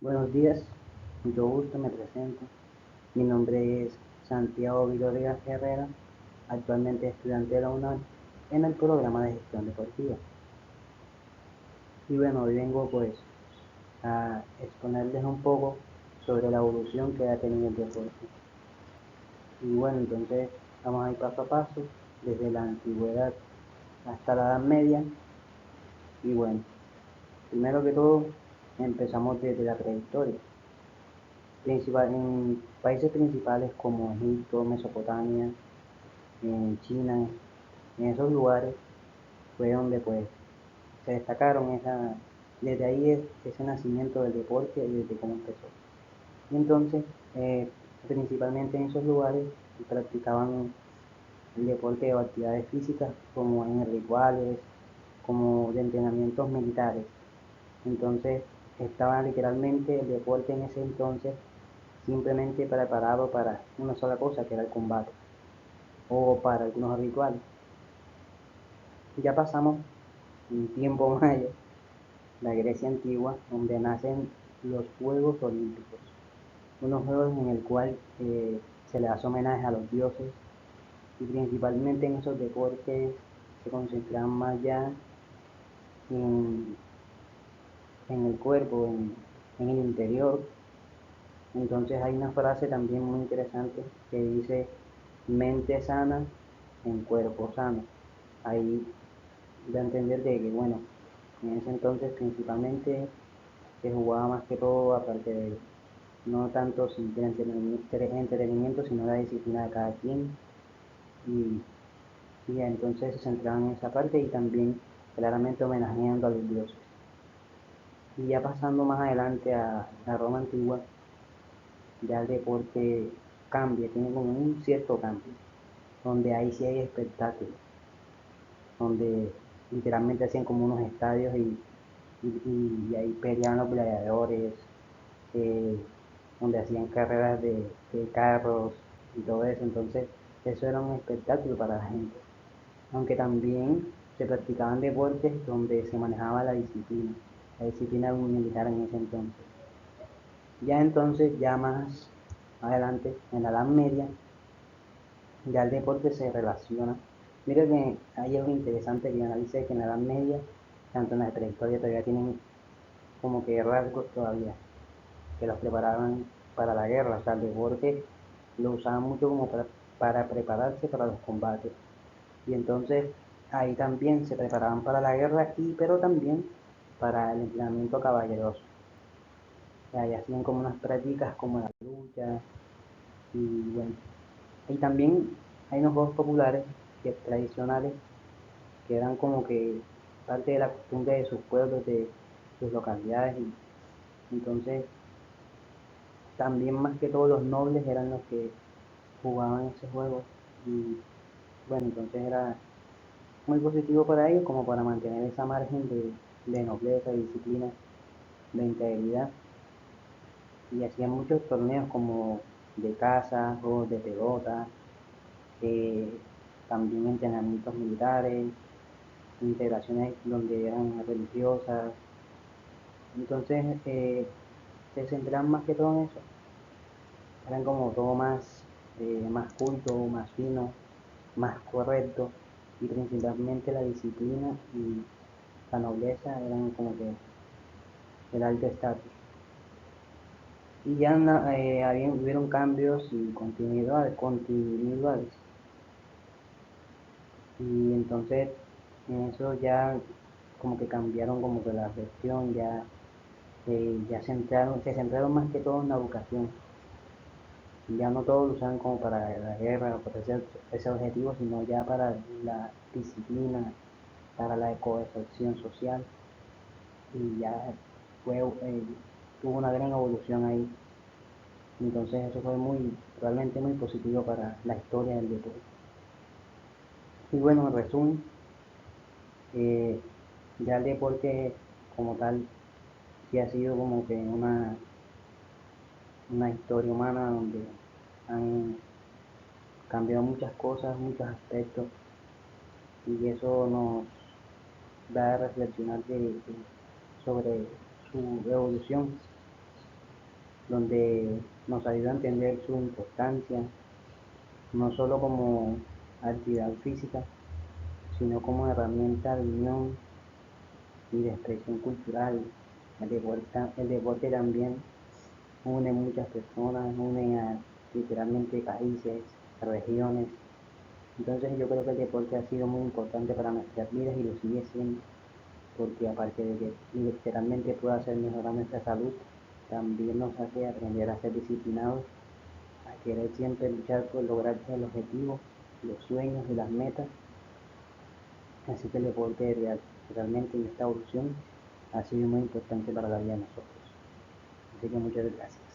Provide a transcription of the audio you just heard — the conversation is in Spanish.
Buenos días, mucho gusto, me presento. Mi nombre es Santiago Viloria Herrera, actualmente estudiante de la UNAM en el programa de gestión deportiva. Y bueno, hoy vengo pues a exponerles un poco sobre la evolución que ha tenido el deporte. Y bueno, entonces vamos a ir paso a paso, desde la antigüedad hasta la Edad Media. Y bueno, primero que todo, empezamos desde la prehistoria. En países principales como Egipto, Mesopotamia, en China, en esos lugares fue donde pues se destacaron desde ahí ese nacimiento del deporte, desde cómo empezó. Y entonces, principalmente en esos lugares practicaban el deporte o actividades físicas como en rituales, como de entrenamientos militares. Entonces, estaba literalmente el deporte en ese entonces simplemente preparado para una sola cosa, que era el combate, o para algunos rituales. Ya pasamos un tiempo maya, la Grecia antigua, donde nacen los Juegos Olímpicos, unos juegos en el cual se le hace homenaje a los dioses y principalmente en esos deportes se concentran más ya en, en el cuerpo, en el interior. Entonces hay una frase también muy interesante que dice mente sana en cuerpo sano. Ahí da a entender de que, bueno, en ese entonces principalmente se jugaba más que todo, aparte de no tanto sin entretenimiento, sino la disciplina de cada quien. Y, y entonces se centraban en esa parte y también claramente homenajeando a los dioses. Y ya pasando más adelante a la Roma antigua, ya el deporte cambia, tiene como un cierto cambio, donde ahí sí hay espectáculos, donde literalmente hacían como unos estadios y ahí peleaban los gladiadores, eh, donde hacían carreras de carros y todo eso. Entonces, eso era un espectáculo para la gente. Aunque también se practicaban deportes donde se manejaba la disciplina militar en ese entonces. Ya entonces, ya más adelante, en la Edad Media, ya el deporte se relaciona. Mira que hay algo interesante que analice que en la Edad Media, tanto en la prehistoria, todavía tienen como que rasgos todavía que los preparaban para la guerra. O sea, el deporte lo usaban mucho como para prepararse para los combates. Y entonces ahí también se preparaban para la guerra, pero también para el entrenamiento caballeroso. O sea, ahí hacían como unas prácticas como la lucha y bueno. Y también hay unos juegos populares tradicionales que eran como que parte de la costumbre de sus pueblos, de sus localidades. Y entonces también más que todos los nobles eran los que jugaban ese juego. Y bueno, entonces era muy positivo para ellos como para mantener esa margen de nobleza, de disciplina, de integridad. Y hacían muchos torneos como de caza, juegos de pelota, eh, también entrenamientos militares, integraciones donde eran religiosas. Entonces se centraban más que todo en eso. Eran como todo más culto, más fino, más correcto. Y principalmente la disciplina y la nobleza eran como que el alto estatus. Y ya hubieron cambios y continuidades. Y entonces en eso ya como que cambiaron como que la gestión, ya se centraron más que todo en la educación. Ya no todos lo usaban como para la guerra o para ese objetivo, sino ya para la disciplina, para la cohesión social. Y ya fue, tuvo una gran evolución ahí. Entonces eso fue realmente muy positivo para la historia del deporte. Y bueno, en resumen, eh, ya el deporte como tal sí ha sido como que una historia humana donde han cambiado muchas cosas, muchos aspectos, y eso nos da a reflexionar sobre su evolución. donde nos ayuda a entender su importancia, no solo como actividad física, sino como herramienta de unión y de expresión cultural. El deporte también une muchas personas, une a literalmente países, regiones. Entonces yo creo que el deporte ha sido muy importante para nuestras vidas y lo sigue siendo, porque aparte de que literalmente puede hacer mejorar nuestra salud, también nos hace aprender a ser disciplinados, a querer siempre luchar por lograr el objetivo, los sueños y las metas. Así que el deporte realmente en esta evolución ha sido muy importante para la vida de nosotros. Así que muchas gracias.